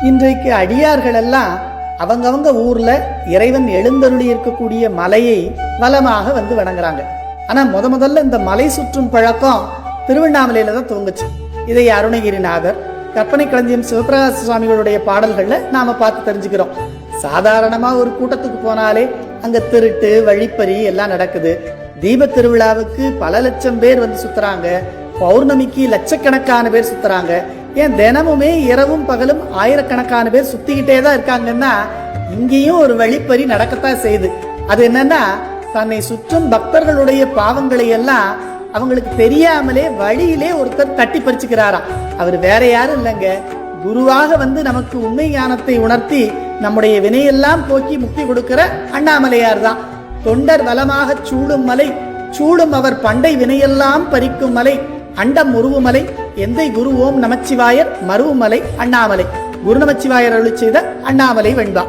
இன்றைக்கு அடியார்கள் எல்லாம் அவங்கவங்க ஊர்ல இறைவன் எழுந்தருளி இருக்கக்கூடிய மலையை வலமாக வந்து வணங்குறாங்க. ஆனா முதல்ல இந்த மலை சுற்றும் பழக்கம் திருவண்ணாமலையில தான் துவங்குச்சு. இதை அருணகிரிநாதர், கற்பனை களஞ்சியம் சிவபிரகாச சுவாமிகளுடைய பாடல்கள்ல நாம பார்த்து தெரிஞ்சுக்கிறோம். சாதாரணமா ஒரு கூட்டத்துக்கு போனாலே அங்க திருட்டு வழிப்பறி எல்லாம் நடக்குது. தீப திருவிழாவுக்கு பல லட்சம் பேர் வந்து சுத்துறாங்க. பௌர்ணமிக்கு லட்சக்கணக்கான பேர் சுத்துறாங்க. ஏன் தினமுமே இரவும் பகலும் ஆயிரக்கணக்கான பேர் சுத்திக்கிட்டே தான் இருக்காங்கன்னா இங்கேயும் ஒரு வழிப்பறி நடக்கத்தான் செய்யுது. அது என்னன்னா, தன்னை சுற்றும் பக்தர்களுடைய பாவங்களை எல்லாம் அவங்களுக்கு தெரியாமலே வழியிலே ஒருத்தர் தட்டி பறிச்சுக்கிறாராம். அவர் வேற யாரும் இல்லைங்க, குருவாக வந்து நமக்கு உண்மை ஞானத்தை உணர்த்தி நம்முடைய வினையெல்லாம் போக்கி முக்தி கொடுக்கிற அண்ணாமலையார் தான். தொண்டர் வலமாக சூடும் மலை, சூடும் அவர் பண்டை வினையெல்லாம் பறிக்கும் மலை, அண்டம் உருவுமலை, எந்தை குரு ஓம் நமச்சிவாயர் மருவுமலை அண்ணாமலை. குரு நமச்சிவாயர் அருளி செய்த அண்ணாமலை வெண்பா.